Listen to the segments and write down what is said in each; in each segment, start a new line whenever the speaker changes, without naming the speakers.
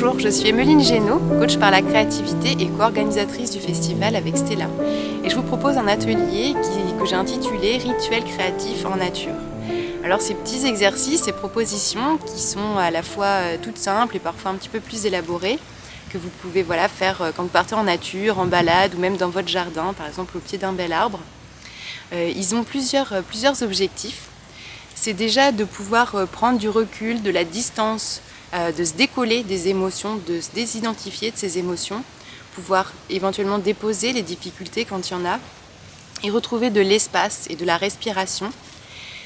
Bonjour, je suis Emeline Génaud, coach par la créativité et co-organisatrice du festival avec Stella. Et je vous propose un atelier que j'ai intitulé Rituels créatifs en nature. Alors ces petits exercices, ces propositions qui sont à la fois toutes simples et parfois un petit peu plus élaborées, que vous pouvez faire quand vous partez en nature, en balade ou même dans votre jardin, par exemple au pied d'un bel arbre. Ils ont plusieurs objectifs. C'est déjà de pouvoir prendre du recul, de la distance, de se décoller des émotions, de se désidentifier de ces émotions, pouvoir éventuellement déposer les difficultés quand il y en a, et retrouver de l'espace et de la respiration.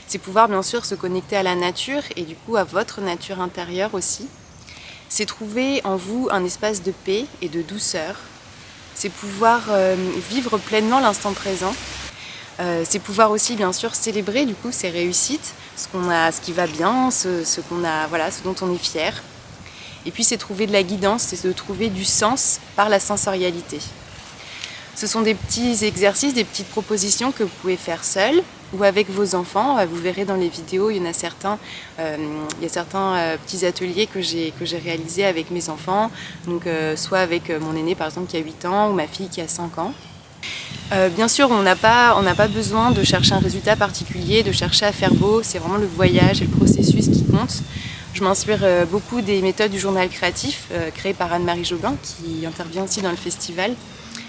C'est pouvoir bien sûr se connecter à la nature et du coup à votre nature intérieure aussi. C'est trouver en vous un espace de paix et de douceur. C'est pouvoir vivre pleinement l'instant présent. C'est pouvoir aussi bien sûr célébrer du coup ses réussites, ce qui va bien, ce dont on est fier. Et puis c'est trouver de la guidance, c'est de trouver du sens par la sensorialité. Ce sont des petits exercices, des petites propositions que vous pouvez faire seul ou avec vos enfants. Vous verrez dans les vidéos, il y a certains petits ateliers que j'ai réalisés avec mes enfants, donc soit avec mon aîné par exemple qui a 8 ans ou ma fille qui a 5 ans. Bien sûr, on n'a pas besoin de chercher un résultat particulier, de chercher à faire beau, c'est vraiment le voyage et le processus qui compte. Je m'inspire beaucoup des méthodes du journal créatif créé par Anne-Marie Jobin qui intervient aussi dans le festival.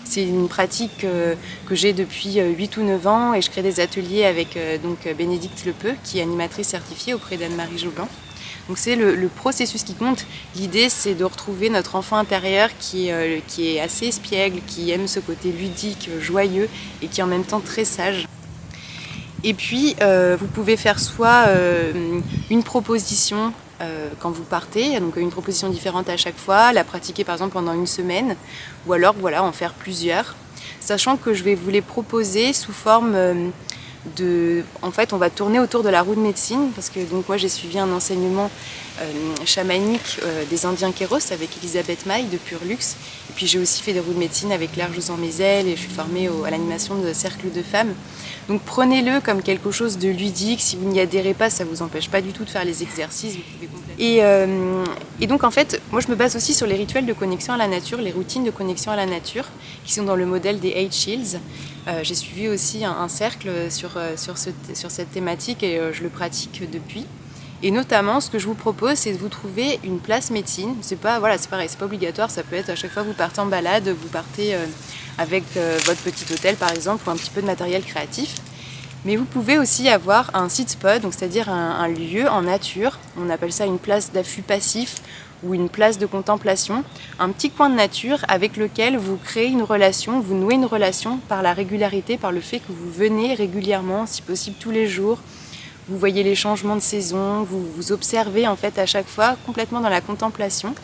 C'est une pratique que j'ai depuis 8 ou 9 ans et je crée des ateliers avec Bénédicte Lepeu qui est animatrice certifiée auprès d'Anne-Marie Jobin. Donc c'est le processus qui compte. L'idée c'est de retrouver notre enfant intérieur qui est assez espiègle, qui aime ce côté ludique, joyeux et qui est en même temps très sage. Et puis vous pouvez faire soit une proposition quand vous partez, donc une proposition différente à chaque fois, la pratiquer par exemple pendant une semaine, ou alors en faire plusieurs, sachant que je vais vous les proposer sous forme en fait on va tourner autour de la roue de médecine parce que donc moi j'ai suivi un enseignement chamanique des Indiens Kéros avec Elisabeth Maille de Pure Luxe, et puis j'ai aussi fait des roues de médecine avec Claire Josan-Mézel et je suis formée à l'animation de cercles de femmes. Donc prenez-le comme quelque chose de ludique, si vous n'y adhérez pas ça vous empêche pas du tout de faire les exercices, vous pouvez et donc en fait moi je me base aussi sur les rituels de connexion à la nature, les routines de connexion à la nature qui sont dans le modèle des 8 Shields. J'ai suivi aussi un cercle sur cette thématique et je le pratique depuis. Et notamment, ce que je vous propose, c'est de vous trouver une place médecine. C'est pareil, c'est pas obligatoire. Ça peut être à chaque fois que vous partez en balade, vous partez avec votre petit hôtel par exemple, ou un petit peu de matériel créatif. Mais vous pouvez aussi avoir un site spot, donc c'est-à-dire un lieu en nature. On appelle ça une place d'affût passif ou une place de contemplation, un petit coin de nature avec lequel vous créez une relation, vous nouez une relation par la régularité, par le fait que vous venez régulièrement, si possible tous les jours. Vous voyez les changements de saison, vous observez en fait à chaque fois complètement dans la contemplation.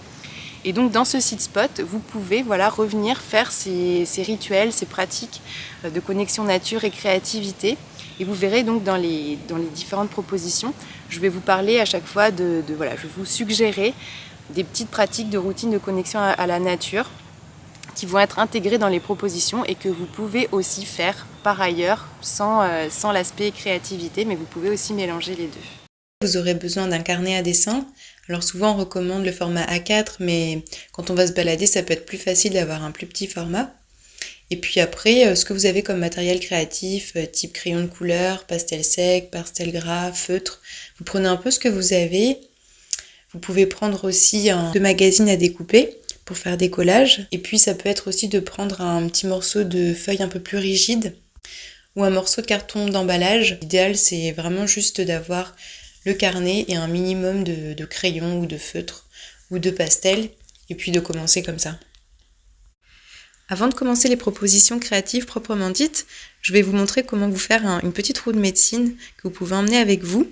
Et donc dans ce site spot, vous pouvez revenir faire ces rituels, ces pratiques de connexion nature et créativité. Et vous verrez donc dans les différentes propositions, je vais vous parler à chaque fois je vais vous suggérer des petites pratiques de routine de connexion à la nature qui vont être intégrées dans les propositions et que vous pouvez aussi faire par ailleurs sans l'aspect créativité, mais vous pouvez aussi mélanger les deux.
Vous aurez besoin d'un carnet à dessin. Alors souvent on recommande le format A4, mais quand on va se balader, ça peut être plus facile d'avoir un plus petit format. Et puis après, ce que vous avez comme matériel créatif, type crayon de couleur, pastel sec, pastel gras, feutre, vous prenez un peu ce que vous avez. Vous pouvez prendre aussi deux magazines à découper pour faire des collages. Et puis ça peut être aussi de prendre un petit morceau de feuille un peu plus rigide ou un morceau de carton d'emballage. L'idéal c'est vraiment juste d'avoir le carnet et un minimum de crayons ou de feutres ou de pastels, et puis de commencer comme ça. Avant de commencer les propositions créatives proprement dites, je vais vous montrer comment vous faire une petite roue de médecine que vous pouvez emmener avec vous.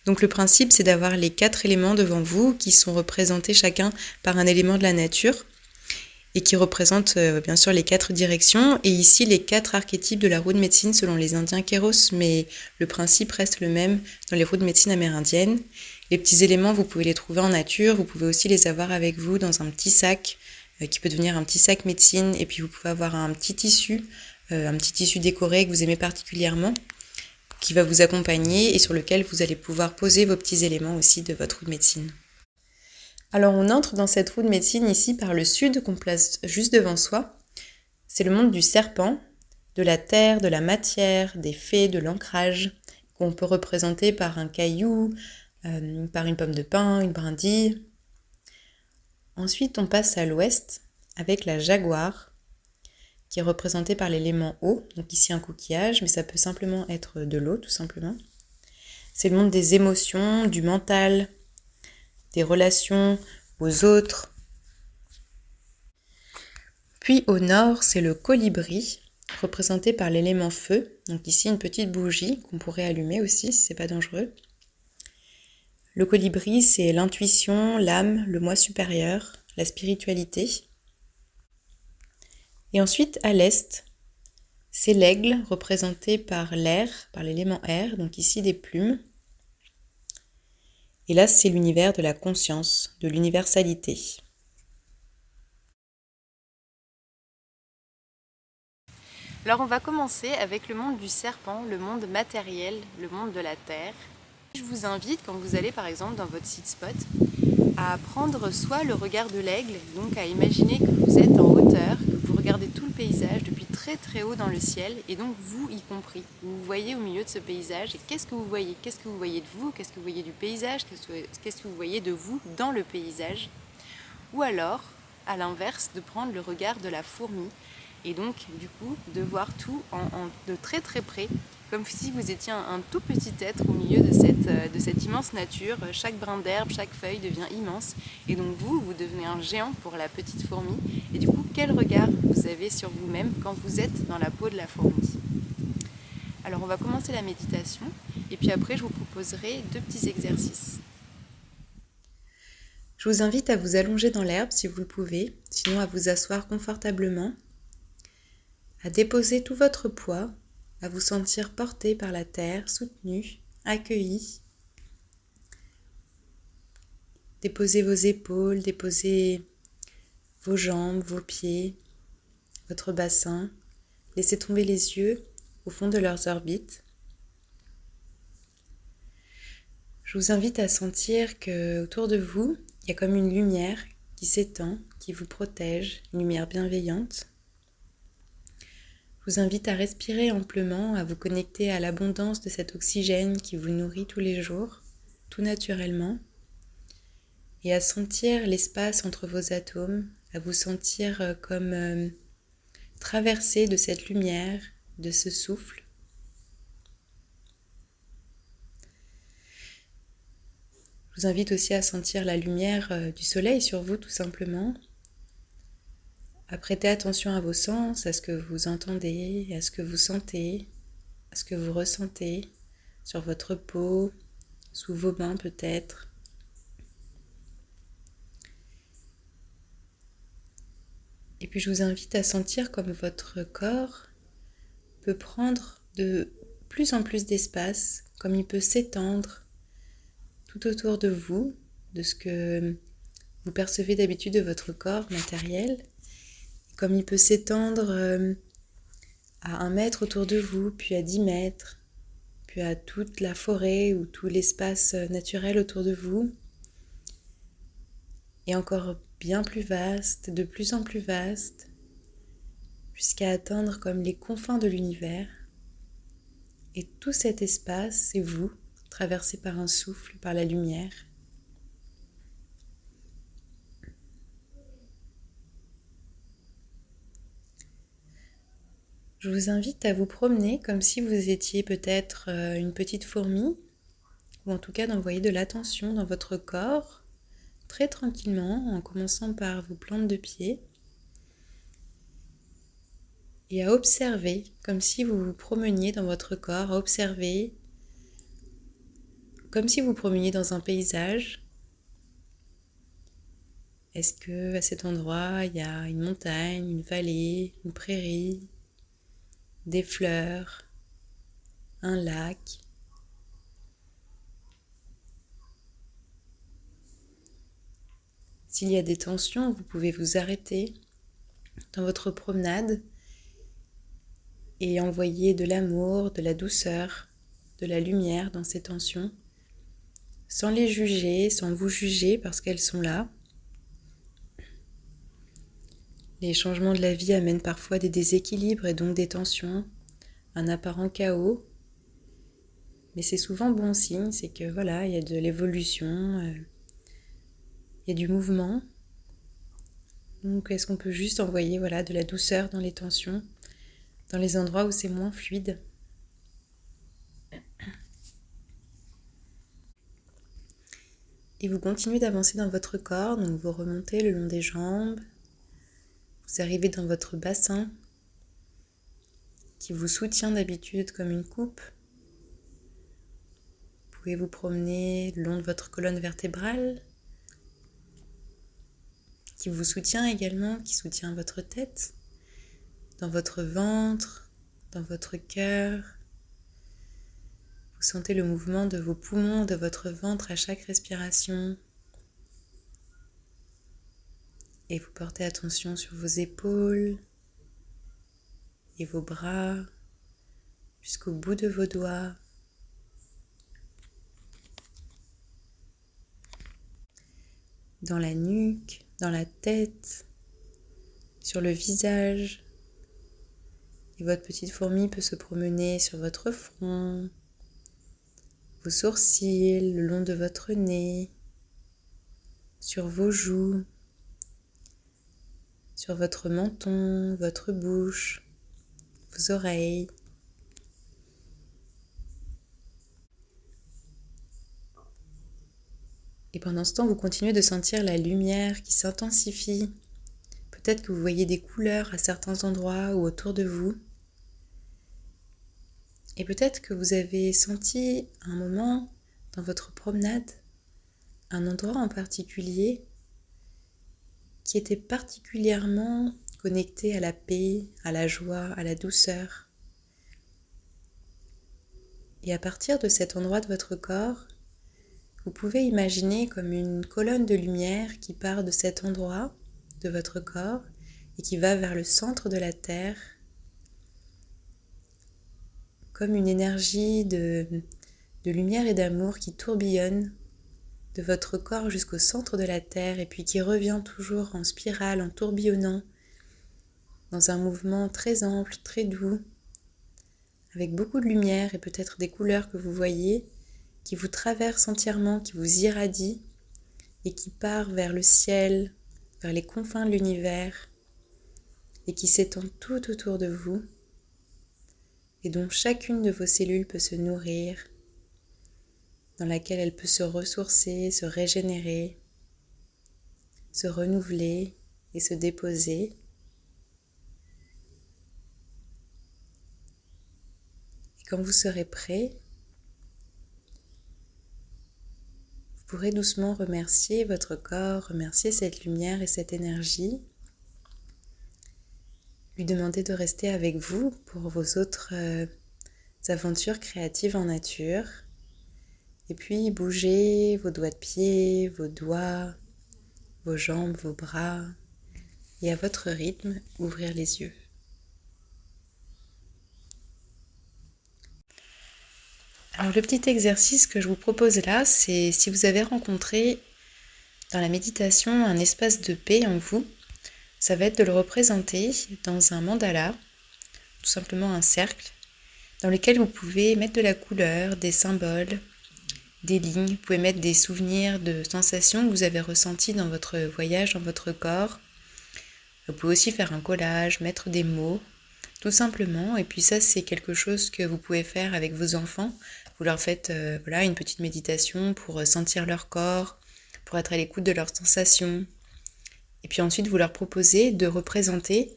Donc le principe c'est d'avoir les 4 éléments devant vous qui sont représentés chacun par un élément de la nature et qui représentent bien sûr les 4 directions, et ici les 4 archétypes de la roue de médecine selon les Indiens Kéros, mais le principe reste le même dans les roues de médecine amérindiennes. Les petits éléments vous pouvez les trouver en nature, vous pouvez aussi les avoir avec vous dans un petit sac qui peut devenir un petit sac médecine, et puis vous pouvez avoir un petit tissu décoré que vous aimez particulièrement qui va vous accompagner et sur lequel vous allez pouvoir poser vos petits éléments aussi de votre roue de médecine. Alors on entre dans cette roue de médecine ici par le sud qu'on place juste devant soi. C'est le monde du serpent, de la terre, de la matière, des fées, de l'ancrage, qu'on peut représenter par un caillou, par une pomme de pin, une brindille. Ensuite, on passe à l'ouest avec la jaguar, qui est représentée par l'élément eau, donc ici un coquillage, mais ça peut simplement être de l'eau, tout simplement. C'est le monde des émotions, du mental, des relations aux autres. Puis au nord, c'est le colibri, représenté par l'élément feu, donc ici une petite bougie qu'on pourrait allumer aussi si c'est pas dangereux. Le colibri, c'est l'intuition, l'âme, le moi supérieur, la spiritualité. Et ensuite, à l'est, c'est l'aigle, représenté par l'air, par l'élément air, donc ici des plumes. Et là, c'est l'univers de la conscience, de l'universalité.
Alors on va commencer avec le monde du serpent, le monde matériel, le monde de la terre. Je vous invite, quand vous allez par exemple dans votre site spot, à prendre soit le regard de l'aigle, donc à imaginer que vous êtes en hauteur, que vous regardez tout le paysage depuis très très haut dans le ciel, et donc vous y compris. Vous vous voyez au milieu de ce paysage, et qu'est-ce que vous voyez? Qu'est-ce que vous voyez de vous? Qu'est-ce que vous voyez du paysage? Qu'est-ce que vous voyez de vous dans le paysage? Ou alors, à l'inverse, de prendre le regard de la fourmi, et donc du coup de voir tout de très très près, comme si vous étiez un tout petit être au milieu de cette immense nature. Chaque brin d'herbe, chaque feuille devient immense, et donc vous devenez un géant pour la petite fourmi. Et du coup, quel regard vous avez sur vous-même quand vous êtes dans la peau de la fourmi? Alors on va commencer la méditation, et puis après je vous proposerai 2 petits exercices.
Je vous invite à vous allonger dans l'herbe si vous le pouvez, sinon à vous asseoir confortablement, à déposer tout votre poids, à vous sentir porté par la terre, soutenu, accueilli. Déposez vos épaules, déposez vos jambes, vos pieds, votre bassin. Laissez tomber les yeux au fond de leurs orbites. Je vous invite à sentir que autour de vous, il y a comme une lumière qui s'étend, qui vous protège, une lumière bienveillante. Je vous invite à respirer amplement, à vous connecter à l'abondance de cet oxygène qui vous nourrit tous les jours, tout naturellement, et à sentir l'espace entre vos atomes, à vous sentir comme traversé de cette lumière, de ce souffle. Je vous invite aussi à sentir la lumière du soleil sur vous, tout simplement. À prêter attention à vos sens, à ce que vous entendez, à ce que vous sentez, à ce que vous ressentez sur votre peau, sous vos mains peut-être. Et puis je vous invite à sentir comme votre corps peut prendre de plus en plus d'espace, comme il peut s'étendre tout autour de vous, de ce que vous percevez d'habitude de votre corps matériel, comme il peut s'étendre à 1 mètre autour de vous, puis à 10 mètres, puis à toute la forêt ou tout l'espace naturel autour de vous, et encore bien plus vaste, de plus en plus vaste, jusqu'à atteindre comme les confins de l'univers. Et tout cet espace, c'est vous, traversé par un souffle, par la lumière. Je vous invite à vous promener comme si vous étiez peut-être une petite fourmi, ou en tout cas d'envoyer de l'attention dans votre corps, très tranquillement, en commençant par vos plantes de pied, et à observer, comme si vous vous promeniez dans votre corps, à observer, comme si vous promeniez dans un paysage. Est-ce que à cet endroit, il y a une montagne, une vallée, une prairie, des fleurs, un lac? S'il y a des tensions, vous pouvez vous arrêter dans votre promenade et envoyer de l'amour, de la douceur, de la lumière dans ces tensions, sans les juger, sans vous juger parce qu'elles sont là, Les changements de la vie amènent parfois des déséquilibres et donc des tensions, un apparent chaos. Mais c'est souvent bon signe, c'est que voilà, il y a de l'évolution, il y a du mouvement. Donc est-ce qu'on peut juste envoyer de la douceur dans les tensions, dans les endroits où c'est moins fluide? Et vous continuez d'avancer dans votre corps, donc vous remontez le long des jambes, vous arrivez dans votre bassin qui vous soutient d'habitude comme une coupe. Vous pouvez vous promener le long de votre colonne vertébrale, qui vous soutient également, qui soutient votre tête, dans votre ventre, dans votre cœur. Vous sentez le mouvement de vos poumons, de votre ventre à chaque respiration. Et vous portez attention sur vos épaules et vos bras jusqu'au bout de vos doigts. Dans la nuque, dans la tête, sur le visage. Et votre petite fourmi peut se promener sur votre front, vos sourcils, le long de votre nez, sur vos joues, sur votre menton, votre bouche, vos oreilles. Et pendant ce temps, vous continuez de sentir la lumière qui s'intensifie. Peut-être que vous voyez des couleurs à certains endroits ou autour de vous. Et peut-être que vous avez senti un moment dans votre promenade, un endroit en particulier qui était particulièrement connecté à la paix, à la joie, à la douceur. Et à partir de cet endroit de votre corps, vous pouvez imaginer comme une colonne de lumière qui part de cet endroit de votre corps et qui va vers le centre de la Terre, comme une énergie de lumière et d'amour qui tourbillonne de votre corps jusqu'au centre de la Terre et puis qui revient toujours en spirale, en tourbillonnant, dans un mouvement très ample, très doux, avec beaucoup de lumière et peut-être des couleurs que vous voyez, qui vous traversent entièrement, qui vous irradient et qui part vers le ciel, vers les confins de l'univers et qui s'étend tout autour de vous et dont chacune de vos cellules peut se nourrir, dans laquelle elle peut se ressourcer, se régénérer, se renouveler et se déposer. Et quand vous serez prêt, vous pourrez doucement remercier votre corps, remercier cette lumière et cette énergie, lui demander de rester avec vous pour vos autres aventures créatives en nature. Et puis bougez vos doigts de pied, vos doigts, vos jambes, vos bras. Et à votre rythme, ouvrir les yeux. Alors le petit exercice que je vous propose là, c'est si vous avez rencontré dans la méditation un espace de paix en vous, ça va être de le représenter dans un mandala, tout simplement un cercle, dans lequel vous pouvez mettre de la couleur, des symboles, des lignes, vous pouvez mettre des souvenirs de sensations que vous avez ressenties dans votre voyage, dans votre corps. Vous pouvez aussi faire un collage, mettre des mots, tout simplement. Et puis ça, c'est quelque chose que vous pouvez faire avec vos enfants. Vous leur faites une petite méditation pour sentir leur corps, pour être à l'écoute de leurs sensations. Et puis ensuite, vous leur proposez de représenter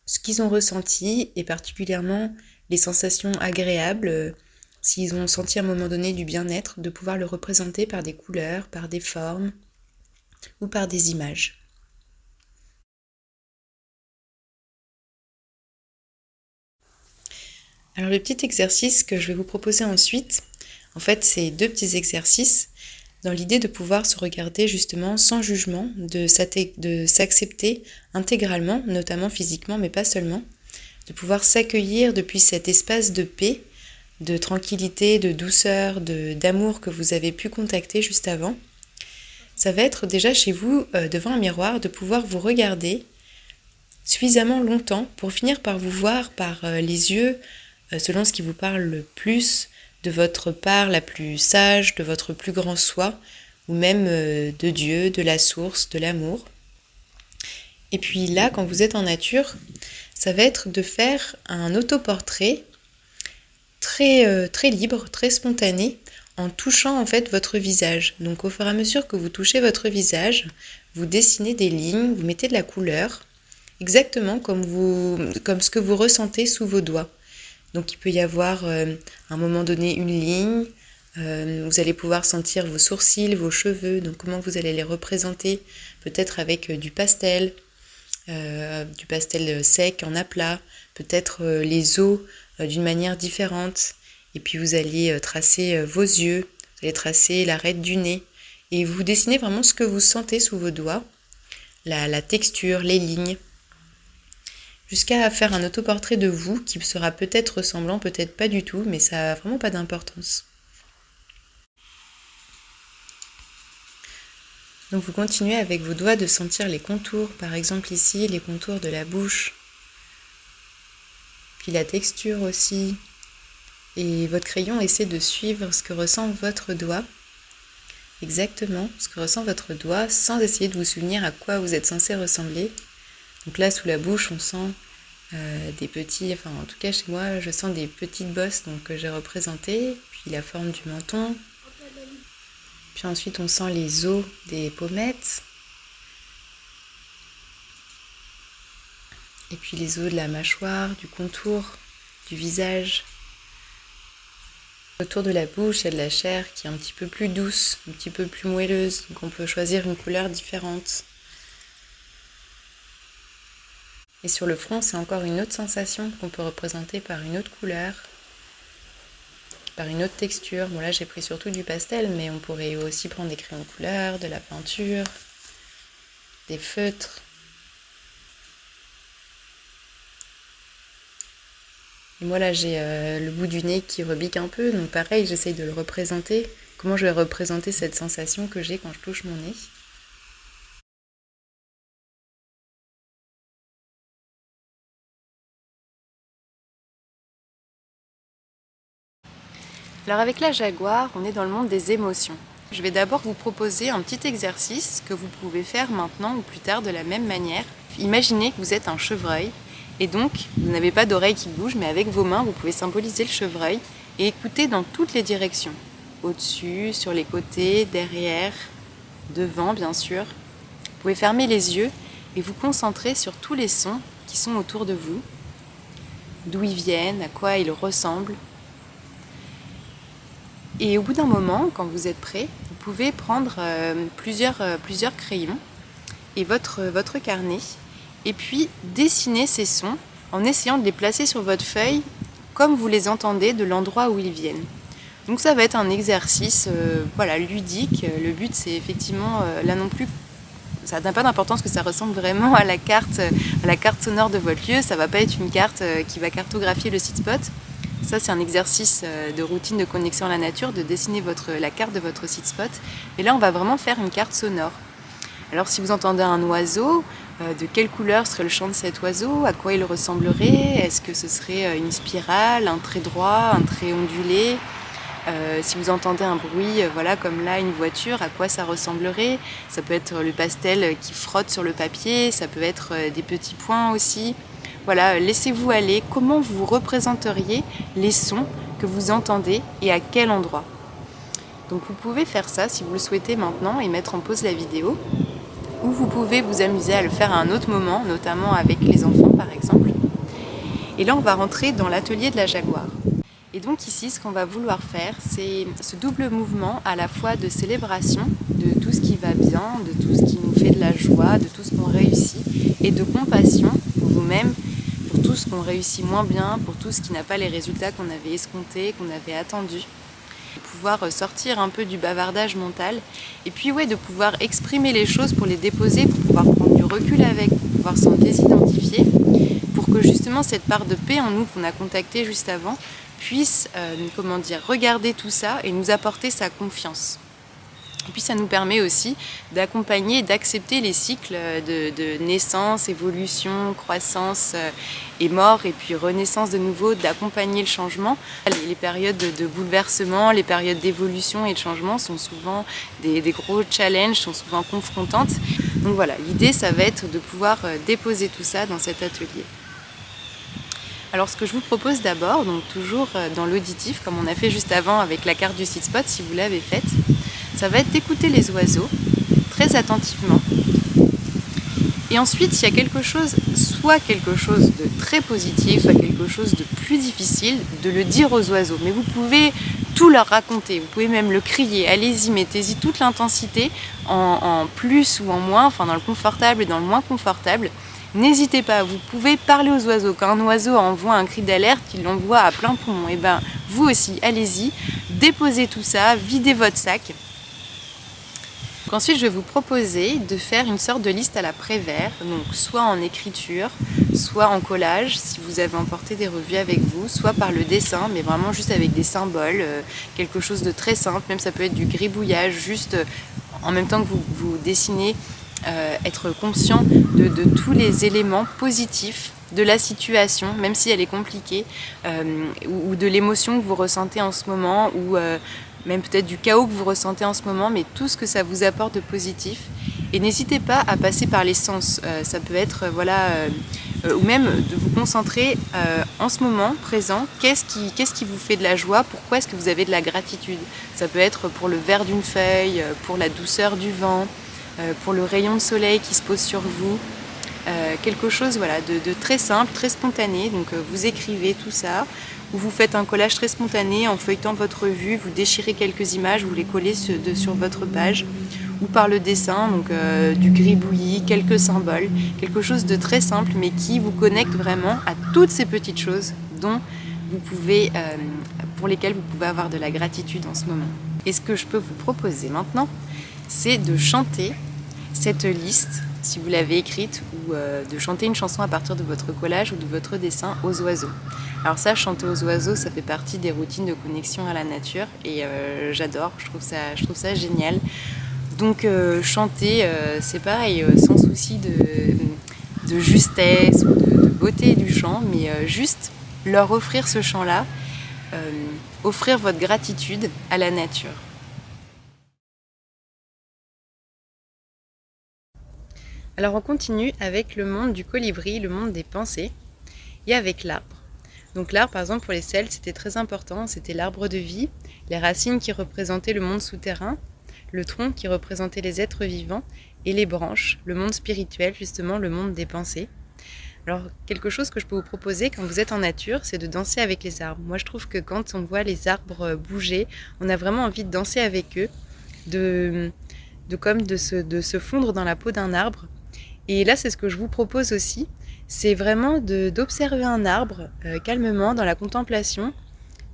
ce qu'ils ont ressenti et particulièrement les sensations agréables, s'ils ont senti à un moment donné du bien-être, de pouvoir le représenter par des couleurs, par des formes ou par des images. Alors le petit exercice que je vais vous proposer ensuite, en fait c'est 2 petits exercices dans l'idée de pouvoir se regarder justement sans jugement, de s'accepter intégralement, notamment physiquement mais pas seulement, de pouvoir s'accueillir depuis cet espace de paix, de tranquillité, de douceur, d'amour que vous avez pu contacter juste avant. Ça va être déjà chez vous, devant un miroir, de pouvoir vous regarder suffisamment longtemps pour finir par vous voir par les yeux, selon ce qui vous parle le plus, de votre part la plus sage, de votre plus grand soi, ou même de Dieu, de la source, de l'amour. Et puis là, quand vous êtes en nature, ça va être de faire un autoportrait très libre, très spontané, en touchant en fait votre visage. Donc au fur et à mesure que vous touchez votre visage, vous dessinez des lignes, vous mettez de la couleur, exactement comme ce que vous ressentez sous vos doigts. Donc il peut y avoir à un moment donné une ligne, vous allez pouvoir sentir vos sourcils, vos cheveux, donc comment vous allez les représenter, peut-être avec du pastel sec en aplat, peut-être les os d'une manière différente. Et puis vous allez tracer vos yeux, vous allez tracer l'arête du nez, et vous dessinez vraiment ce que vous sentez sous vos doigts, la texture, les lignes, jusqu'à faire un autoportrait de vous qui sera peut-être ressemblant, peut-être pas du tout, mais ça n'a vraiment pas d'importance. Donc vous continuez avec vos doigts de sentir les contours, par exemple ici, les contours de la bouche, puis la texture aussi. Et votre crayon essaie de suivre ce que ressent votre doigt, exactement ce que ressent votre doigt, sans essayer de vous souvenir à quoi vous êtes censé ressembler. Donc là, sous la bouche, on sent des petits, enfin en tout cas chez moi, je sens des petites bosses que j'ai représentées, puis la forme du menton. Puis ensuite, on sent les os des pommettes. Et puis les os de la mâchoire, du contour, du visage. Autour de la bouche, il y a de la chair qui est un petit peu plus douce, un petit peu plus moelleuse. Donc on peut choisir une couleur différente. Et sur le front, c'est encore une autre sensation qu'on peut représenter par une autre couleur, par une autre texture. Bon là j'ai pris surtout du pastel, mais on pourrait aussi prendre des crayons de couleur, de la peinture, des feutres. Et moi là j'ai le bout du nez qui rebique un peu, donc pareil j'essaye de le représenter. Comment je vais représenter cette sensation que j'ai quand je touche mon nez.
Alors avec la Jaguar, on est dans le monde des émotions. Je vais d'abord vous proposer un petit exercice que vous pouvez faire maintenant ou plus tard de la même manière. Imaginez que vous êtes un chevreuil et donc vous n'avez pas d'oreilles qui bougent, mais avec vos mains vous pouvez symboliser le chevreuil et écouter dans toutes les directions. Au-dessus, sur les côtés, derrière, devant bien sûr. Vous pouvez fermer les yeux et vous concentrer sur tous les sons qui sont autour de vous, d'où ils viennent, à quoi ils ressemblent. Et au bout d'un moment, quand vous êtes prêt, vous pouvez prendre plusieurs crayons et votre carnet et puis dessiner ces sons en essayant de les placer sur votre feuille comme vous les entendez de l'endroit où ils viennent. Donc ça va être un exercice ludique. Le but c'est effectivement, là non plus, ça n'a pas d'importance que ça ressemble vraiment à la carte sonore de votre lieu. Ça ne va pas être une carte qui va cartographier le site spot. Ça, c'est un exercice de routine de connexion à la nature, de dessiner la carte de votre site spot. Et là, on va vraiment faire une carte sonore. Alors, si vous entendez un oiseau, de quelle couleur serait le chant de cet oiseau? À quoi il ressemblerait? Est-ce que ce serait une spirale, un trait droit, un trait ondulé? Si vous entendez un bruit, comme là, une voiture, à quoi ça ressemblerait? Ça peut être le pastel qui frotte sur le papier, ça peut être des petits points aussi. Voilà, laissez-vous aller. Comment vous représenteriez les sons que vous entendez et à quel endroit? Donc vous pouvez faire ça si vous le souhaitez maintenant et mettre en pause la vidéo. Ou vous pouvez vous amuser à le faire à un autre moment, notamment avec les enfants par exemple. Et là on va rentrer dans l'atelier de la Jaguar. Et donc ici ce qu'on va vouloir faire, c'est ce double mouvement à la fois de célébration de tout ce qui va bien, de tout ce qui nous fait de la joie, de tout ce qu'on réussit, et de compassion pour vous-même, pour tout ce qu'on réussit moins bien, pour tout ce qui n'a pas les résultats qu'on avait escomptés, qu'on avait attendus. De pouvoir sortir un peu du bavardage mental et puis de pouvoir exprimer les choses pour les déposer, pour pouvoir prendre du recul avec, pour pouvoir s'en désidentifier, pour que justement cette part de paix en nous qu'on a contactée juste avant puisse regarder tout ça et nous apporter sa confiance. Et puis ça nous permet aussi d'accompagner et d'accepter les cycles de naissance, évolution, croissance et mort, et puis renaissance de nouveau, d'accompagner le changement. Les périodes de bouleversement, les périodes d'évolution et de changement sont souvent des gros challenges, sont souvent confrontantes. Donc voilà, l'idée ça va être de pouvoir déposer tout ça dans cet atelier. Alors ce que je vous propose d'abord, donc toujours dans l'auditif, comme on a fait juste avant avec la carte du site spot, si vous l'avez faite, ça va être d'écouter les oiseaux très attentivement. Et ensuite, s'il y a quelque chose, soit quelque chose de très positif, soit quelque chose de plus difficile, de le dire aux oiseaux. Mais vous pouvez tout leur raconter, vous pouvez même le crier, allez-y, mettez-y toute l'intensité, en plus ou en moins, enfin dans le confortable et dans le moins confortable. N'hésitez pas, vous pouvez parler aux oiseaux. Quand un oiseau envoie un cri d'alerte, il l'envoie à plein poumon. Et ben vous aussi, allez-y, déposez tout ça, videz votre sac. Ensuite, je vais vous proposer de faire une sorte de liste à la Prévert, donc soit en écriture, soit en collage, si vous avez emporté des revues avec vous, soit par le dessin, mais vraiment juste avec des symboles, quelque chose de très simple, même ça peut être du gribouillage, juste en même temps que vous dessinez, être conscient de tous les éléments positifs de la situation, même si elle est compliquée, ou de l'émotion que vous ressentez en ce moment, ou même peut-être du chaos que vous ressentez en ce moment, mais tout ce que ça vous apporte de positif. Et n'hésitez pas à passer par les sens. Ça peut être, ou même de vous concentrer en ce moment présent. Qu'est-ce qui vous fait de la joie? Pourquoi est-ce que vous avez de la gratitude? Ça peut être pour le vert d'une feuille, pour la douceur du vent, pour le rayon de soleil qui se pose sur vous. Quelque chose de très simple, très spontané. Donc vous écrivez tout ça, ou vous faites un collage très spontané en feuilletant votre revue, vous déchirez quelques images, vous les collez sur votre page, ou par le dessin, donc du gribouillis, quelques symboles, quelque chose de très simple mais qui vous connecte vraiment à toutes ces petites choses dont pour lesquelles vous pouvez avoir de la gratitude en ce moment. Et ce que je peux vous proposer maintenant, c'est de chanter cette liste, si vous l'avez écrite, ou de chanter une chanson à partir de votre collage ou de votre dessin aux oiseaux. Alors ça, chanter aux oiseaux, ça fait partie des routines de connexion à la nature et j'adore, je trouve ça génial. Donc chanter, c'est pareil, sans souci de justesse ou de beauté du chant, mais juste leur offrir ce chant-là, offrir votre gratitude à la nature. Alors on continue avec le monde du colibri, le monde des pensées, et avec l'arbre. Donc l'arbre, par exemple, pour les Celtes, c'était très important, c'était l'arbre de vie, les racines qui représentaient le monde souterrain, le tronc qui représentait les êtres vivants, et les branches, le monde spirituel, justement, le monde des pensées. Alors, quelque chose que je peux vous proposer quand vous êtes en nature, c'est de danser avec les arbres. Moi, je trouve que quand on voit les arbres bouger, on a vraiment envie de danser avec eux, de se fondre dans la peau d'un arbre. Et là, c'est ce que je vous propose aussi, c'est vraiment d'observer un arbre calmement dans la contemplation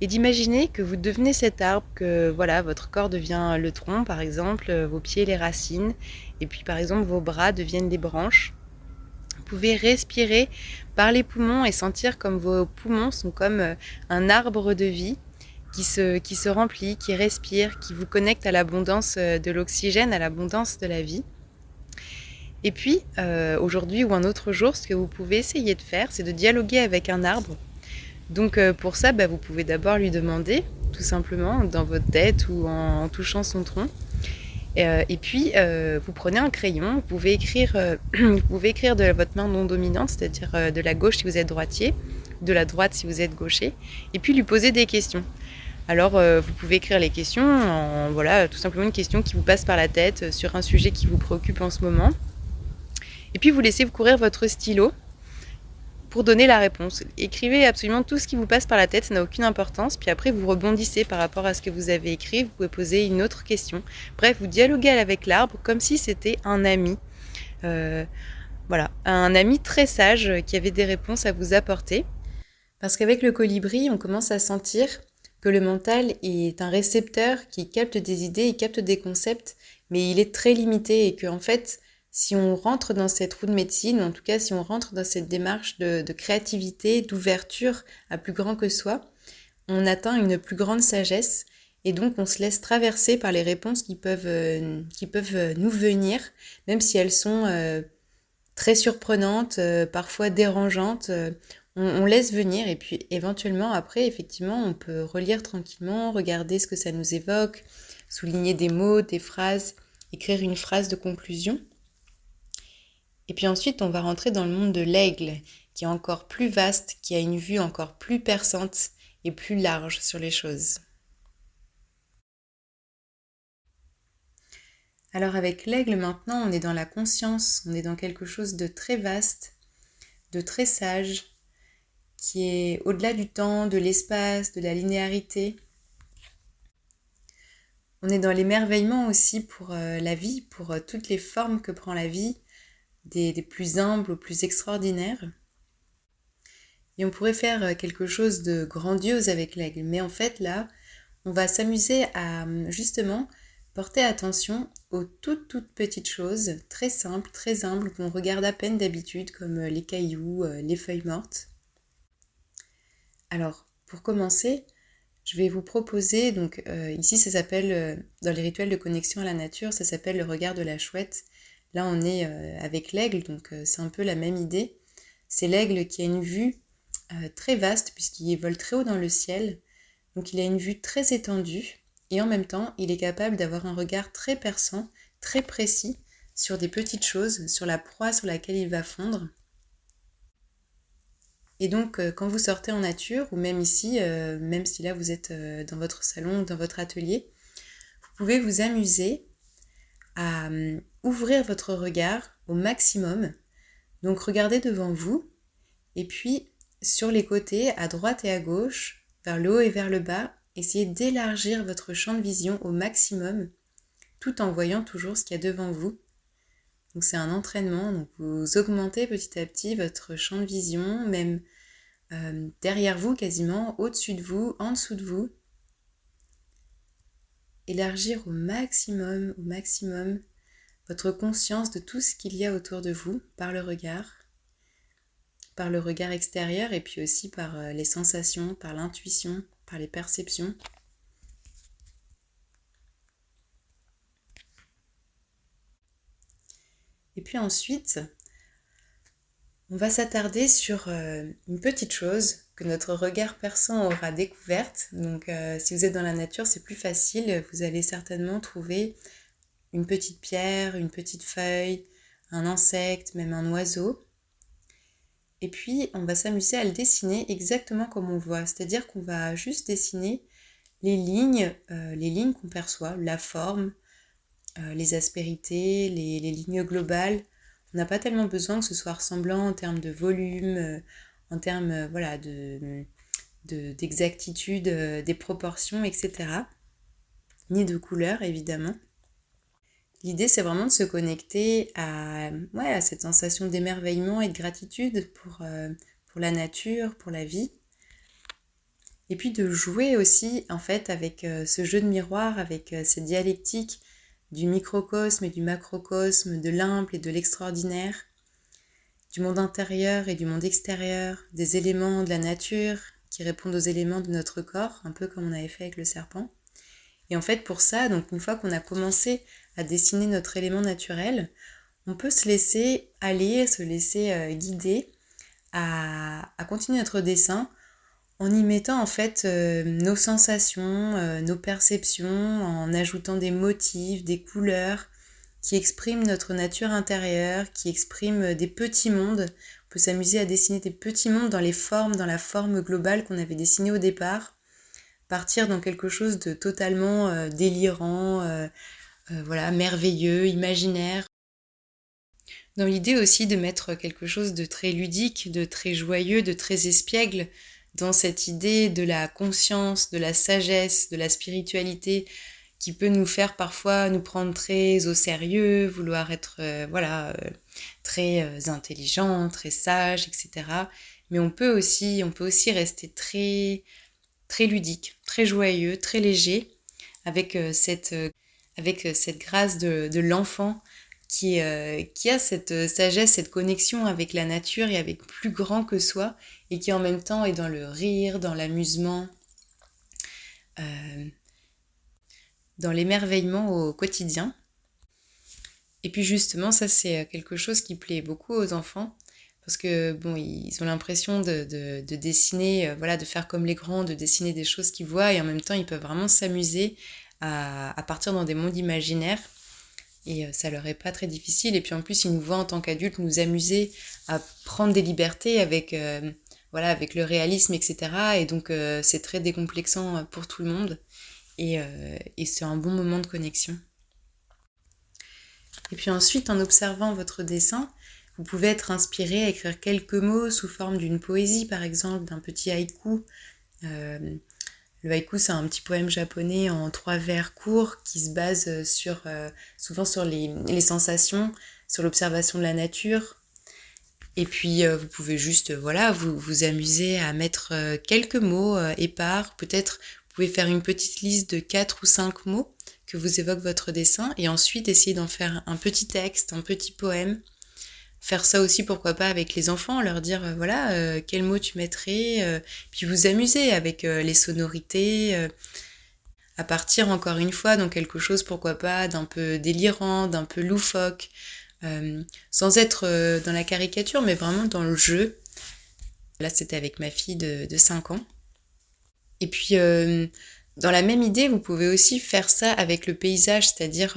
et d'imaginer que vous devenez cet arbre, que voilà, votre corps devient le tronc par exemple, vos pieds les racines, et puis par exemple vos bras deviennent les branches. Vous pouvez respirer par les poumons et sentir comme vos poumons sont comme un arbre de vie qui se remplit, qui respire, qui vous connecte à l'abondance de l'oxygène, à l'abondance de la vie. Et puis, aujourd'hui ou un autre jour, ce que vous pouvez essayer de faire, c'est de dialoguer avec un arbre. Donc pour ça, vous pouvez d'abord lui demander, tout simplement, dans votre tête ou en touchant son tronc. Et puis, vous prenez un crayon, vous pouvez écrire de votre main non dominante, c'est-à-dire de la gauche si vous êtes droitier, de la droite si vous êtes gaucher, et puis lui poser des questions. Alors, vous pouvez écrire les questions, tout simplement une question qui vous passe par la tête sur un sujet qui vous préoccupe en ce moment. Et puis vous laissez courir votre stylo pour donner la réponse. Écrivez absolument tout ce qui vous passe par la tête, ça n'a aucune importance. Puis après, vous rebondissez par rapport à ce que vous avez écrit. Vous pouvez poser une autre question. Bref, vous dialoguez avec l'arbre comme si c'était un ami. Un ami très sage qui avait des réponses à vous apporter. Parce qu'avec le colibri, on commence à sentir que le mental est un récepteur qui capte des idées, il capte des concepts, mais il est très limité et qu'en fait, si on rentre dans cette roue de médecine, ou en tout cas si on rentre dans cette démarche de créativité, d'ouverture à plus grand que soi, on atteint une plus grande sagesse
Et donc on se laisse traverser par les réponses qui peuvent nous venir, même si elles sont très surprenantes, parfois dérangeantes. On laisse venir et puis éventuellement après, effectivement, on peut relire tranquillement, regarder ce que ça nous évoque, souligner des mots, des phrases, écrire une phrase de conclusion. Et puis ensuite, on va rentrer dans le monde de l'aigle, qui est encore plus vaste, qui a une vue encore plus perçante et plus large sur les choses. Alors avec l'aigle maintenant, on est dans la conscience, on est dans quelque chose de très vaste, de très sage, qui est au-delà du temps, de l'espace, de la linéarité. On est dans l'émerveillement aussi pour la vie, pour toutes les formes que prend la vie, des plus humbles aux plus extraordinaires. Et on pourrait faire quelque chose de grandiose avec l'aigle, mais en fait là, on va s'amuser à justement porter attention aux toutes petites choses, très simples, très humbles, qu'on regarde à peine d'habitude, comme les cailloux, les feuilles mortes. Alors, pour commencer, je vais vous proposer, donc ici ça s'appelle, dans les rituels de connexion à la nature, ça s'appelle le regard de la chouette. Là on est avec l'aigle, donc c'est un peu la même idée. C'est l'aigle qui a une vue très vaste, puisqu'il vole très haut dans le ciel. Donc il a une vue très étendue, et en même temps il est capable d'avoir un regard très perçant, très précis, sur des petites choses, sur la proie sur laquelle il va fondre. Et donc, quand vous sortez en nature, ou même ici, même si là vous êtes dans votre salon ou dans votre atelier, vous pouvez vous amuser à ouvrir votre regard au maximum. Donc, regardez devant vous, et puis sur les côtés, à droite et à gauche, vers le haut et vers le bas, essayez d'élargir votre champ de vision au maximum, tout en voyant toujours ce qu'il y a devant vous. Donc c'est un entraînement, donc vous augmentez petit à petit votre champ de vision, même derrière vous quasiment, au-dessus de vous, en dessous de vous. Élargir au maximum votre conscience de tout ce qu'il y a autour de vous par le regard extérieur et puis aussi par les sensations, par l'intuition, par les perceptions. Et puis ensuite, on va s'attarder sur une petite chose que notre regard perçant aura découverte. Donc si vous êtes dans la nature, c'est plus facile. Vous allez certainement trouver une petite pierre, une petite feuille, un insecte, même un oiseau. Et puis on va s'amuser à le dessiner exactement comme on voit. C'est-à-dire qu'on va juste dessiner les lignes qu'on perçoit, la forme, les aspérités, les lignes globales. On n'a pas tellement besoin que ce soit ressemblant en termes de volume, en termes d'exactitude des proportions, etc. Ni de couleur, évidemment. L'idée, c'est vraiment de se connecter à cette sensation d'émerveillement et de gratitude pour la nature, pour la vie. Et puis de jouer aussi, en fait, avec ce jeu de miroir, avec cette dialectique du microcosme et du macrocosme, de l'humble et de l'extraordinaire, du monde intérieur et du monde extérieur, des éléments de la nature qui répondent aux éléments de notre corps, un peu comme on avait fait avec le serpent. Et en fait, pour ça, donc une fois qu'on a commencé à dessiner notre élément naturel, on peut se laisser aller, se laisser guider à continuer notre dessin en y mettant en fait nos sensations, nos perceptions, en ajoutant des motifs, des couleurs qui expriment notre nature intérieure, qui expriment des petits mondes. On peut s'amuser à dessiner des petits mondes dans les formes, dans la forme globale qu'on avait dessinée au départ, partir dans quelque chose de totalement délirant, merveilleux, imaginaire. Dans l'idée aussi de mettre quelque chose de très ludique, de très joyeux, de très espiègle, dans cette idée de la conscience, de la sagesse, de la spiritualité qui peut nous faire parfois nous prendre très au sérieux, vouloir être très intelligent, très sage, etc. Mais on peut aussi rester très, très ludique, très joyeux, très léger, avec cette grâce de l'enfant qui a cette sagesse, cette connexion avec la nature et avec plus grand que soi, et qui en même temps est dans le rire, dans l'amusement, dans l'émerveillement au quotidien. Et puis justement, ça c'est quelque chose qui plaît beaucoup aux enfants, parce que bon, ils ont l'impression de dessiner, voilà, de faire comme les grands, de dessiner des choses qu'ils voient, et en même temps ils peuvent vraiment s'amuser à partir dans des mondes imaginaires, et ça leur est pas très difficile. Et puis en plus, ils nous voient en tant qu'adultes nous amuser à prendre des libertés avec, voilà, avec le réalisme, etc. Et donc c'est très décomplexant pour tout le monde, et c'est un bon moment de connexion. Et puis ensuite, en observant votre dessin, vous pouvez être inspiré à écrire quelques mots sous forme d'une poésie, par exemple, d'un petit haïku. Le haïku, c'est un petit poème japonais en 3 vers courts qui se base souvent sur les sensations, sur l'observation de la nature. Et puis, vous pouvez juste voilà, vous amuser à mettre quelques mots épars. Peut-être, vous pouvez faire une petite liste de 4 ou 5 mots que vous évoque votre dessin, et ensuite essayer d'en faire un petit texte, un petit poème. Faire ça aussi, pourquoi pas, avec les enfants, leur dire voilà, quel mot tu mettrais, puis vous amuser avec les sonorités, à partir encore une fois dans quelque chose, pourquoi pas, d'un peu délirant, d'un peu loufoque, sans être dans la caricature, mais vraiment dans le jeu. Là, c'était avec ma fille de 5 ans. Et puis, dans la même idée, vous pouvez aussi faire ça avec le paysage, c'est-à-dire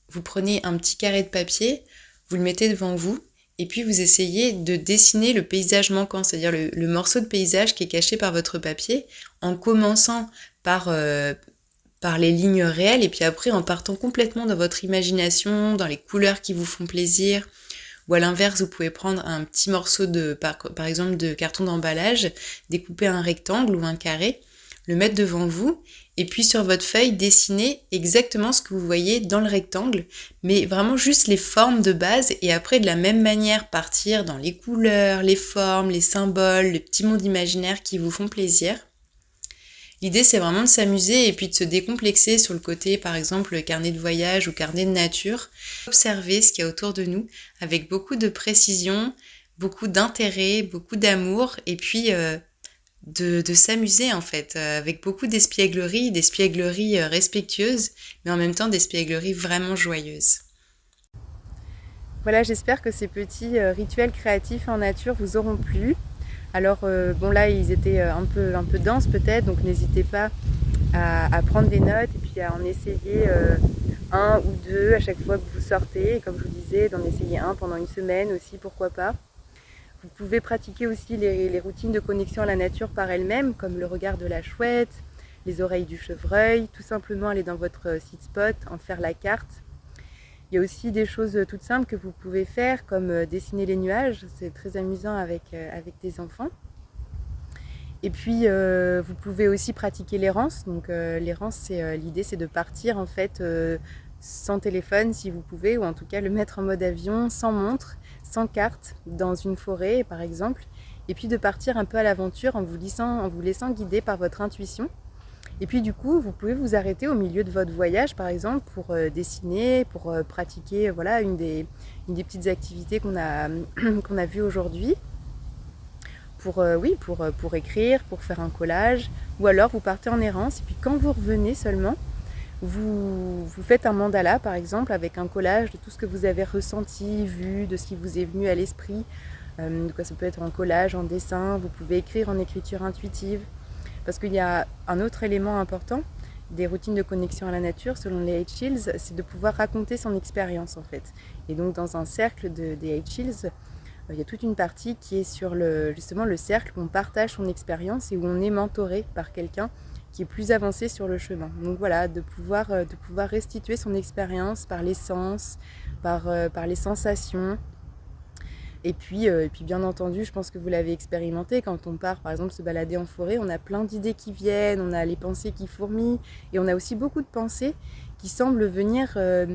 vous prenez un petit carré de papier, vous le mettez devant vous, et puis vous essayez de dessiner le paysage manquant, c'est-à-dire le morceau de paysage qui est caché par votre papier, en commençant par les lignes réelles, et puis après en partant complètement dans votre imagination, dans les couleurs qui vous font plaisir. Ou à l'inverse, vous pouvez prendre un petit morceau par exemple de carton d'emballage, découper un rectangle ou un carré, le mettre devant vous, et puis sur votre feuille, dessiner exactement ce que vous voyez dans le rectangle, mais vraiment juste les formes de base, et après de la même manière partir dans les couleurs, les formes, les symboles, les petits mondes imaginaires qui vous font plaisir. L'idée, c'est vraiment de s'amuser et puis de se décomplexer sur le côté, par exemple, le carnet de voyage ou carnet de nature. Observer ce qu'il y a autour de nous avec beaucoup de précision, beaucoup d'intérêt, beaucoup d'amour, et puis de s'amuser en fait, avec beaucoup d'espiègleries respectueuses, mais en même temps d'espiègleries vraiment joyeuses.
Voilà, j'espère que ces petits rituels créatifs en nature vous auront plu. Alors bon, là ils étaient un peu denses peut-être, donc n'hésitez pas à prendre des notes et puis à en essayer un ou deux à chaque fois que vous sortez, et comme je vous disais, d'en essayer un pendant une semaine aussi, pourquoi pas. Vous pouvez pratiquer aussi les routines de connexion à la nature par elles-mêmes, comme le regard de la chouette, les oreilles du chevreuil, tout simplement aller dans votre site spot, en faire la carte. Il y a aussi des choses toutes simples que vous pouvez faire, comme dessiner les nuages, c'est très amusant avec des enfants. Et puis vous pouvez aussi pratiquer l'errance. Donc l'errance, l'idée c'est de partir en fait sans téléphone si vous pouvez, ou en tout cas le mettre en mode avion, sans montre, sans carte, dans une forêt par exemple, et puis de partir un peu à l'aventure en vous laissant guider par votre intuition. Et puis du coup, vous pouvez vous arrêter au milieu de votre voyage, par exemple, pour dessiner, pour pratiquer voilà, une des petites activités qu'on a vues aujourd'hui, pour écrire, pour faire un collage, ou alors vous partez en errance, et puis quand vous revenez seulement, vous faites un mandala, par exemple, avec un collage de tout ce que vous avez ressenti, vu, de ce qui vous est venu à l'esprit. Ça peut être en collage, en dessin, vous pouvez écrire en écriture intuitive. Parce qu'il y a un autre élément important des routines de connexion à la nature, selon les H-Shields, c'est de pouvoir raconter son expérience en fait. Et donc dans un cercle des H-Shields, il y a toute une partie qui est sur justement le cercle où on partage son expérience et où on est mentoré par quelqu'un qui est plus avancé sur le chemin. Donc voilà, de pouvoir restituer son expérience par les sens, par les sensations. Et puis bien entendu, je pense que vous l'avez expérimenté, quand on part par exemple se balader en forêt, on a plein d'idées qui viennent, on a les pensées qui fourmillent, et on a aussi beaucoup de pensées qui semblent venir de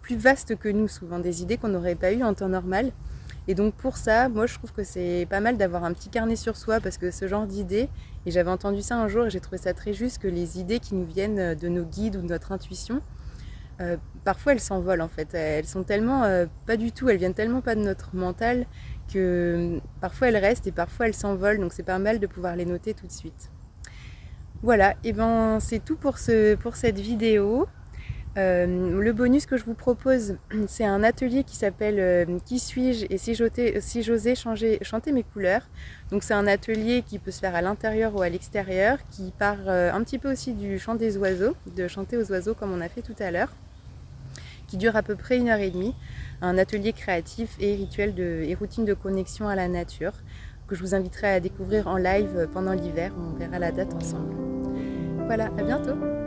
plus vastes que nous, souvent des idées qu'on n'aurait pas eues en temps normal. Et donc pour ça, moi je trouve que c'est pas mal d'avoir un petit carnet sur soi, parce que ce genre d'idées, et j'avais entendu ça un jour et j'ai trouvé ça très juste, que les idées qui nous viennent de nos guides ou de notre intuition, parfois elles s'envolent en fait, elles sont tellement pas du tout, elles viennent tellement pas de notre mental que parfois elles restent et parfois elles s'envolent, donc c'est pas mal de pouvoir les noter tout de suite. Voilà, et ben c'est tout pour cette vidéo. Le bonus que je vous propose, c'est un atelier qui s'appelle Qui suis-je et si j'osais chanter mes couleurs. Donc c'est un atelier qui peut se faire à l'intérieur ou à l'extérieur, qui part un petit peu aussi du chant des oiseaux, de chanter aux oiseaux comme on a fait tout à l'heure, qui dure à peu près 1h30. Un atelier créatif et rituel et routine de connexion à la nature, que je vous inviterai à découvrir en live pendant l'hiver. On verra la date ensemble. Voilà, à bientôt!